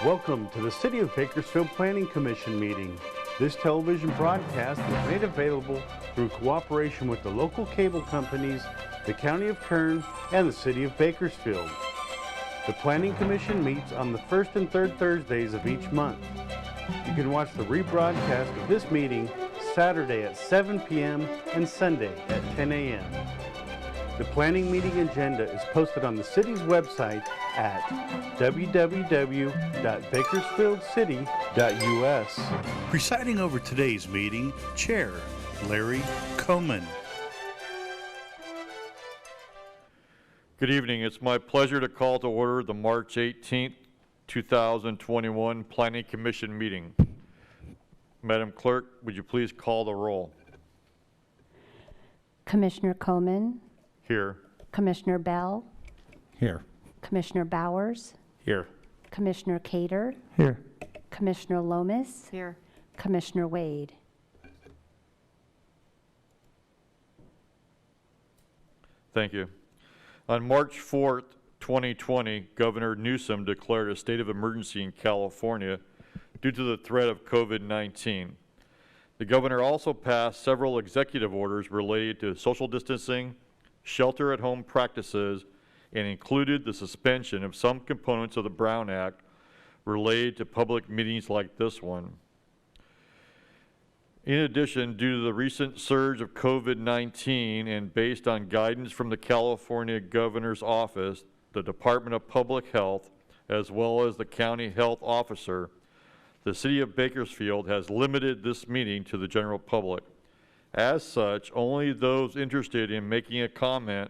Welcome to the City of Bakersfield Planning Commission meeting. This television broadcast is made available through cooperation with the local cable companies, the County of Kern, and the City of Bakersfield. The Planning Commission meets on the first and third Thursdays of each month. You can watch the rebroadcast of this meeting Saturday at 7 p.m. and Sunday at 10 a.m. The planning meeting agenda is posted on the city's website at www.bakersfieldcity.us. Presiding over today's meeting, Chair Larry Coman. Good evening. It's my pleasure to call to order the March 18th, 2021 Planning Commission meeting. Madam Clerk, would you please call the roll? Commissioner Coman. Here. Commissioner Bell. Here. Commissioner Bowers. Here. Commissioner Cater. Here. Commissioner Lomas. Here. Commissioner Wade. Thank you. On March 4th, 2020, Governor Newsom declared a state of emergency in California due to the threat of COVID-19. The governor also passed several executive orders related to social distancing, shelter-at-home practices, and included the suspension of some components of the Brown Act related to public meetings like this one. In addition, due to the recent surge of COVID-19 and based on guidance from the California Governor's Office, the Department of Public Health, as well as the County Health Officer, the City of Bakersfield has limited this meeting to the general public. As such, only those interested in making a comment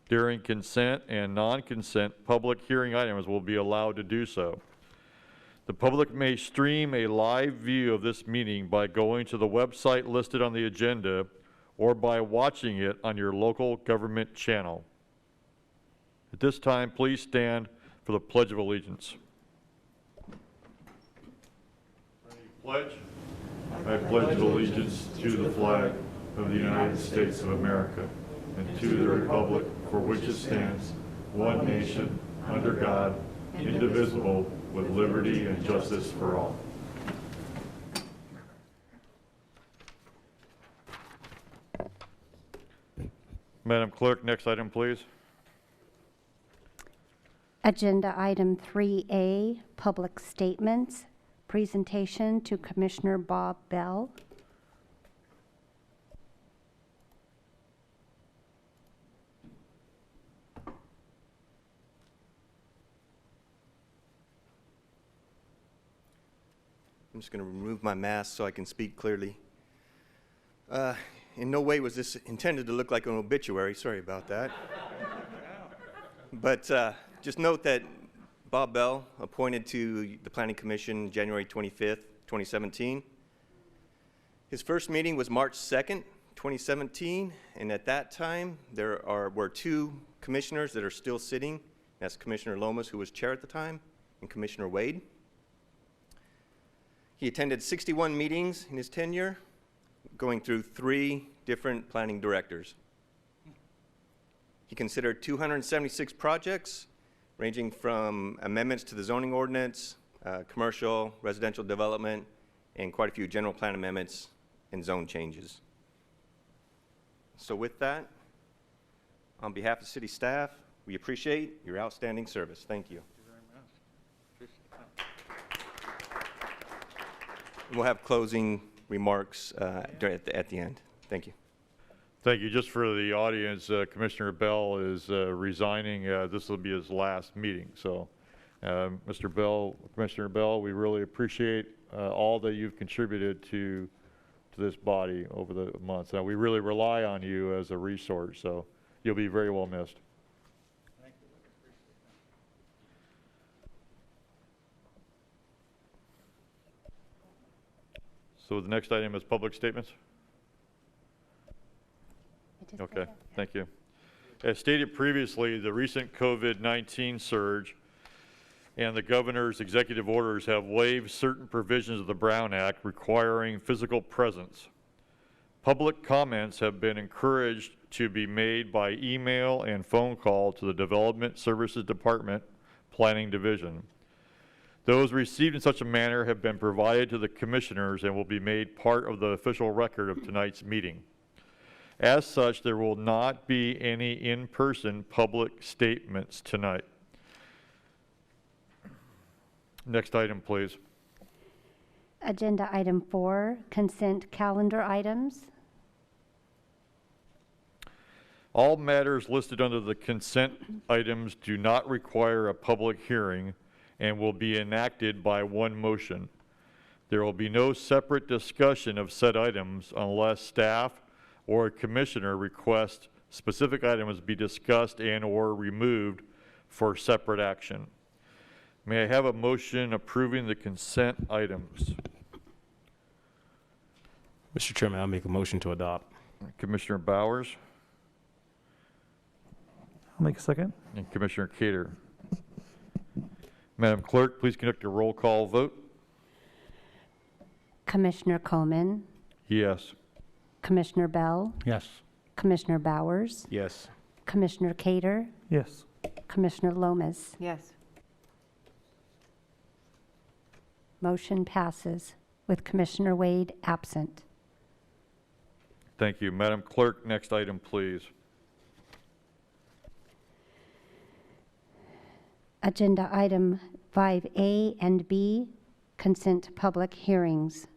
during consent and non-consent public hearing items will be allowed to do so. The public may stream a live view of this meeting by going to the website listed on the agenda or by watching it on your local government channel. At this time, please stand for the Pledge of Allegiance. Pledge. I pledge allegiance to the flag of the United States of America and to the republic for which it stands, one nation, under God, indivisible, with liberty and justice for all. Madam Clerk, next item, please. Agenda item 3A, public statements. Presentation to Commissioner Bob Bell. I'm just going to remove my mask so I can speak clearly. In no way was this intended to look like an obituary. Sorry about that. But just note that Bob Bell, appointed to the Planning Commission January 25th, 2017. His first meeting was March 2nd, 2017, and at that time there were two commissioners that are still sitting. That's Commissioner Lomas, who was chair at the time, and Commissioner Wade. He attended 61 meetings in his tenure, going through 3 different planning directors. He considered 276 projects, ranging from amendments to the zoning ordinance, commercial, residential development, and quite a few general plan amendments and zone changes. So with that, on behalf of city staff, we appreciate your outstanding service. Thank you. We'll have closing remarks at the end. Thank you. Thank you. Just for the audience, Commissioner Bell is resigning. This will be his last meeting. So, Mr. Bell, Commissioner Bell, we really appreciate all that you've contributed to this body over the months. We really rely on you as a resource, so you'll be very well missed. Thank you. So the next item is public statements. Okay, thank you. As stated previously, the recent COVID-19 surge and the governor's executive orders have waived certain provisions of the Brown Act requiring physical presence. Public comments have been encouraged to be made by email and phone call to the Development Services Department Planning Division. Those received in such a manner have been provided to the commissioners and will be made part of the official record of tonight's meeting. As such, there will not be any in-person public statements tonight. Next item, please. Agenda item 4, consent calendar items. All matters listed under the consent items do not require a public hearing and will be enacted by one motion. There will be no separate discussion of said items unless staff or a commissioner requests specific items be discussed and/or removed for separate action. May I have a motion approving the consent items? Mr. Chairman, I'll make a motion to adopt. Commissioner Bowers I'll make a second. and Commissioner Cater. Madam Clerk, please conduct a roll call vote. Commissioner Coleman, Yes. Commissioner Bell, Yes. Commissioner Bowers, Yes. Commissioner Cater, Yes. Commissioner Lomas. Yes. Motion passes with Commissioner Wade absent. Thank you. Madam Clerk, next item, please. Agenda item 5A and B, consent public hearings.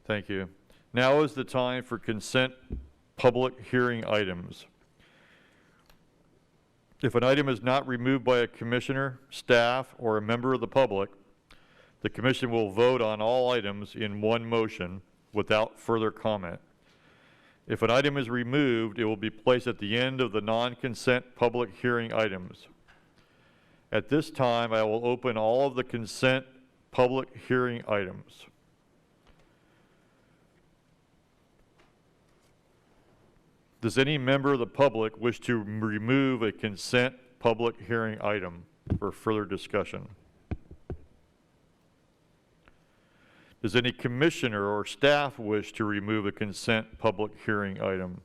Thank you. Now is the time for consent public hearing items. If an item is not removed by a commissioner, staff, or a member of the public, the commission will vote on all items in one motion without further comment. If an item is removed, it will be placed at the end of the non-consent public hearing items. At this time, I will open all of the consent public hearing items. Does any member of the public wish to remove a consent public hearing item for further discussion? Does any commissioner or staff wish to remove a consent public hearing item?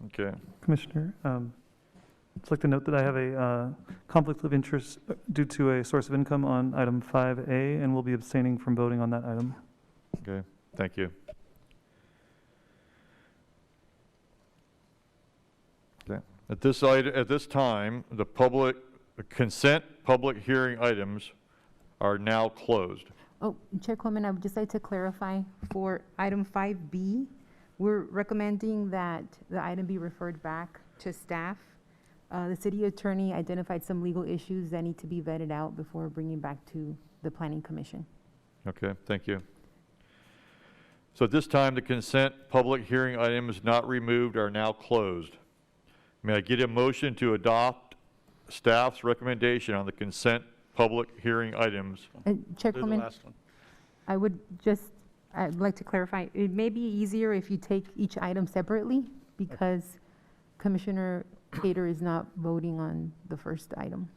Okay. Commissioner, I'd like to note that I have a conflict of interest due to a source of income on item 5A and will be abstaining from voting on that item. Okay, thank you. Okay. At this time, the consent public hearing items are now closed. Oh, Chair Coleman, I would just like to clarify for item 5B, we're recommending that the item be referred back to staff. The city attorney identified some legal issues that need to be vetted out before bringing back to the Planning Commission. Okay, thank you. So at this time, the consent public hearing items not removed are now closed. May I get a motion to adopt staff's recommendation on the consent public hearing items? Chair Do the Coleman, last one. I'd like to clarify, it may be easier if you take each item separately because Commissioner Cater is not voting on the first item.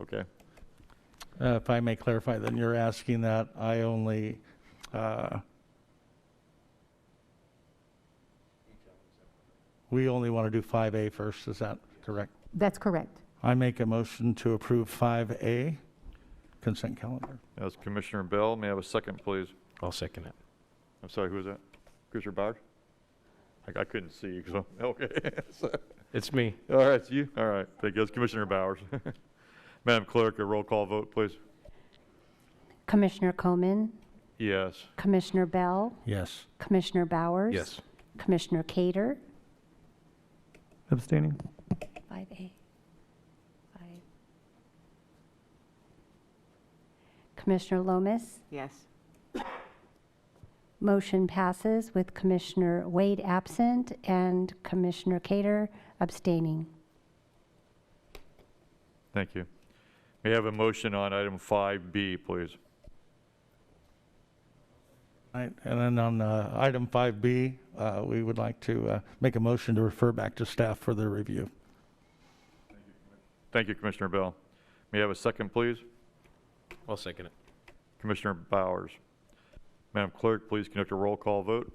Okay, If I may clarify, then you're asking that I only, we only want to do 5A first, is that correct? That's correct. I make a motion to approve 5A, consent calendar. that's Commissioner Bell. May I have a second, please? I'll second it. I'm sorry, who was that? Commissioner Bowers? I couldn't see you, so, okay. It's me. All right, it's you? All right, thank you. That's Commissioner Bowers. Madam Clerk, a roll call vote, please. Commissioner Coleman, Yes. Commissioner Bell, Yes. Commissioner Bowers. Yes. Commissioner Cater. Abstaining. 5A. 5. Commissioner Lomas. Yes. Motion passes with Commissioner Wade absent and Commissioner Cater abstaining. Thank you. May I have a motion on item 5B, please? Right, and then on item 5B, we would like to make a motion to refer back to staff for their review. Thank you, Commissioner Bell. May I have a second, please? I'll second it. Commissioner Bowers. Madam Clerk, please conduct a roll call vote.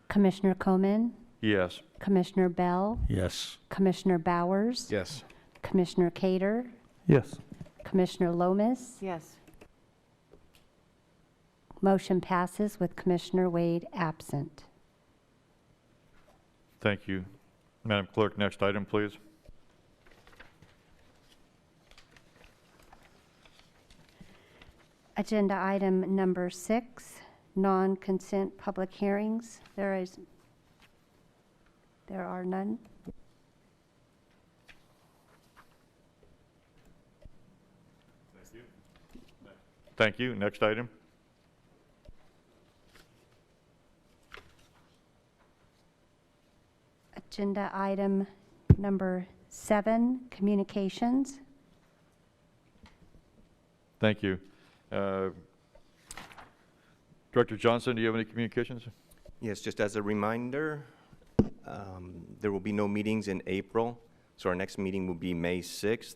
Commissioner Coleman, Yes. Commissioner Bell, Yes. Commissioner Bowers, Yes. Commissioner Cater, Yes. Commissioner Lomas. Yes. Motion passes with Commissioner Wade absent. Thank you. Madam Clerk, next item, please. Agenda item number 6, non-consent public hearings. There are none. Thank you. Next item. Agenda item number 7, communications. Thank you. Director Johnson, do you have any communications? Yes, just as a reminder, there will be no meetings in April, so our next meeting will be May 6th.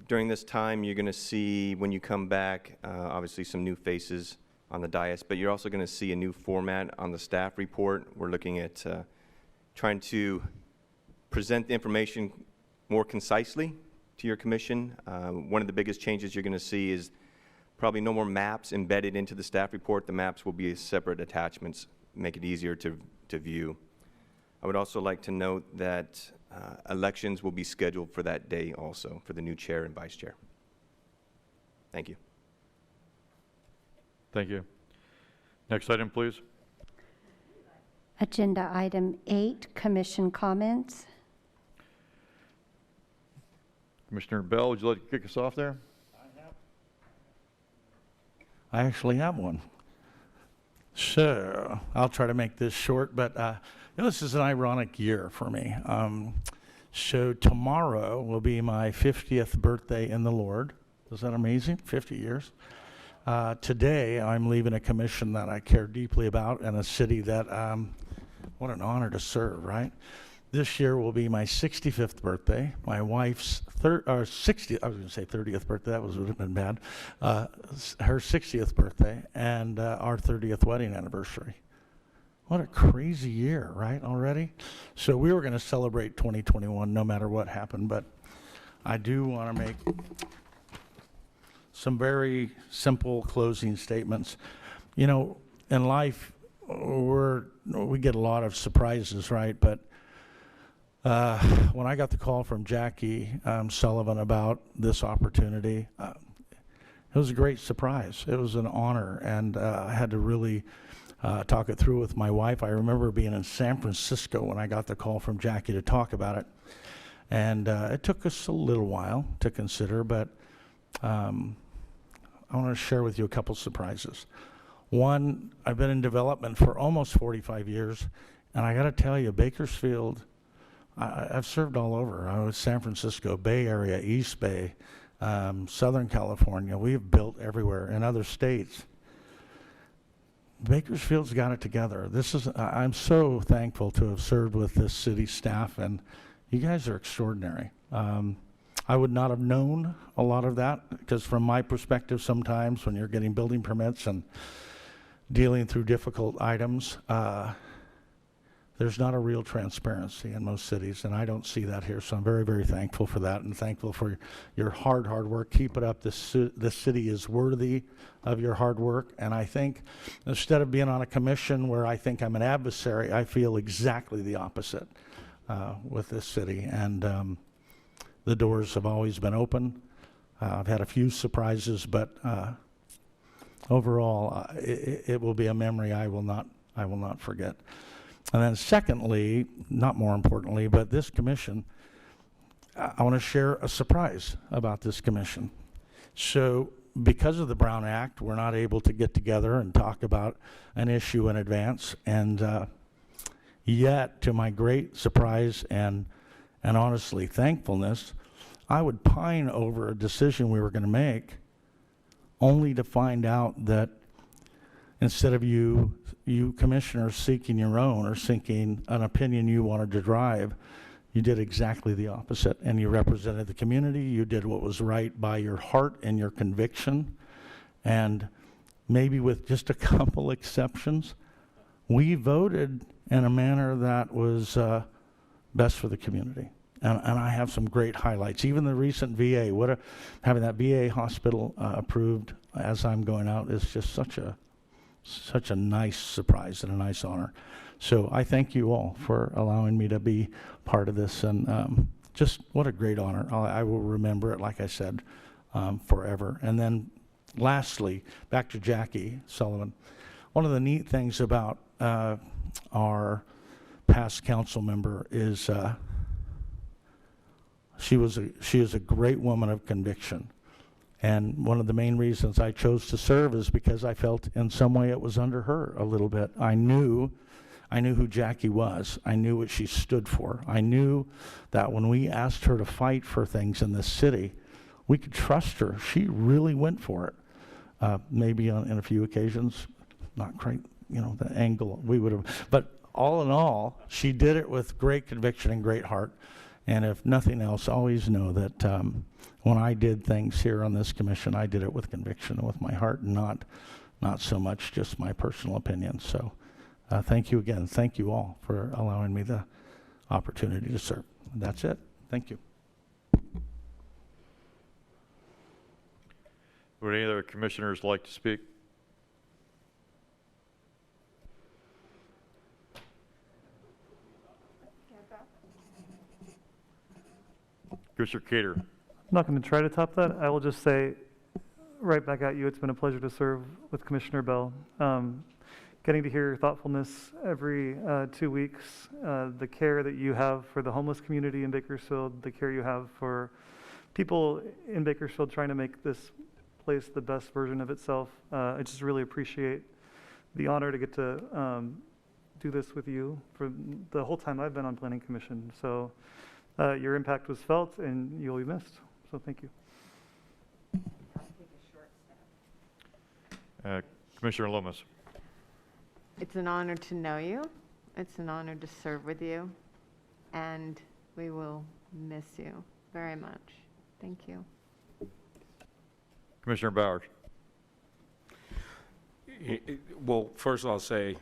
During this time, you're going to see, when you come back, obviously some new faces on the dais, but you're also going to see a new format on the staff report. We're looking at trying to present the information more concisely to your commission. One of the biggest changes you're going to see is probably no more maps embedded into the staff report. The maps will be separate attachments, make it easier to view. I would also like to note that elections will be scheduled for that day also, for the new chair and vice chair. Thank you. Thank you. Next item, please. Agenda item 8, commission comments. Commissioner Bell, would you like to kick us off there? I actually have one. So I'll try to make this short, but this is an ironic year for me. So tomorrow will be my 50th birthday in the Lord. Is that amazing? 50 years. Today, I'm leaving a commission that I care deeply about and a city that, what an honor to serve, right? This year will be my 65th birthday. My wife's 60th, I was going to say 30th birthday, that would have been bad. Her 60th birthday and our 30th wedding anniversary. What a crazy year, right, already? So we were going to celebrate 2021 no matter what happened, but I do want to make some very simple closing statements. You know, in life, we get a lot of surprises, right? But when I got the call from Jackie Sullivan about this opportunity, it was a great surprise. It was an honor, and I had to really talk it through with my wife. I remember being in San Francisco when I got the call from Jackie to talk about it, and it took us a little while to consider, but I want to share with you a couple surprises. One, I've been in development for almost 45 years, and I got to tell you, Bakersfield, I've served all over. I was San Francisco, Bay Area, East Bay, Southern California. We've built everywhere in other states. Bakersfield's got it together. I'm so thankful to have served with this city staff, and you guys are extraordinary. I would not have known a lot of that, because from my perspective, sometimes when you're getting building permits and dealing through difficult items, there's not a real transparency in most cities, and I don't see that here. So I'm very, very thankful for that, and thankful for your hard work. Keep it up. This city is worthy of your hard work, and I think instead of being on a commission where I think I'm an adversary, I feel exactly the opposite with this city, and the doors have always been open. I've had a few surprises, but overall, it will be a memory I will not forget. And then secondly, not more importantly, but this commission, I want to share a surprise about this commission. So because of the Brown Act, we're not able to get together and talk about an issue in advance. And yet, to my great surprise and honestly thankfulness, I would pine over a decision we were going to make, only to find out that instead of you commissioners seeking your own or seeking an opinion you wanted to drive, you did exactly the opposite, and you represented the community. You did what was right by your heart and your conviction, and maybe with just a couple exceptions, we voted in a manner that was best for the community. And I have some great highlights. Even the recent VA, having that VA hospital approved as I'm going out is just such a nice surprise and a nice honor. So I thank you all for allowing me to be part of this, and just what a great honor. I will remember it, like I said, forever. And then lastly, back to Jackie Sullivan. One of the neat things about our past council member is she is a great woman of conviction. And one of the main reasons I chose to serve is because I felt in some way it was under her a little bit. I knew who Jackie was. I knew what she stood for. I knew that when we asked her to fight for things in this city, we could trust her. She really went for it. Maybe in a few occasions, not quite, the angle we would have. But all in all, she did it with great conviction and great heart. And if nothing else, always know that when I did things here on this commission, I did it with conviction and with my heart, and not so much just my personal opinion. So thank you again. Thank you all for allowing me the opportunity to serve. That's it. Thank you. Would any other commissioners like to speak? Commissioner Cater. I'm not going to try to top that. I will just say, right back at you, it's been a pleasure to serve with Commissioner Bell. Getting to hear your thoughtfulness every 2 weeks, the care that you have for the homeless community in Bakersfield, the care you have for people in Bakersfield trying to make this place the best version of itself. I just really appreciate the honor to get to do this with you for the whole time I've been on Planning Commission. So your impact was felt and you'll be missed. So thank you. Commissioner Lomas. It's an honor to know you. It's an honor to serve with you. And we will miss you very much. Thank you. Commissioner Bowers. Well, first I'll say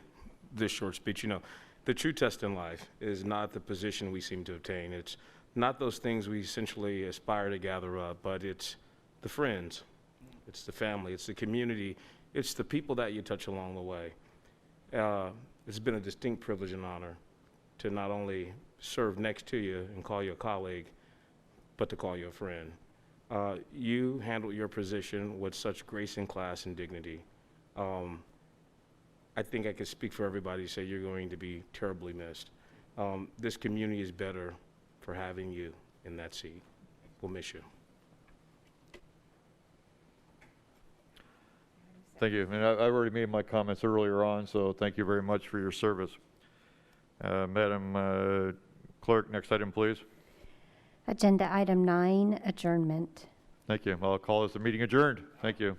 this short speech, the true test in life is not the position we seem to obtain. It's not those things we essentially aspire to gather up, but it's the friends, it's the family, it's the community, it's the people that you touch along the way. It's been a distinct privilege and honor to not only serve next to you and call you a colleague, but to call you a friend. You handled your position with such grace and class and dignity. I think I could speak for everybody to say you're going to be terribly missed. This community is better for having you in that seat. We'll miss you. Thank you. And I've already made my comments earlier on, so thank you very much for your service. Madam Clerk, next item, please. Agenda item 9, adjournment. Thank you. I'll call this a meeting adjourned. Thank you.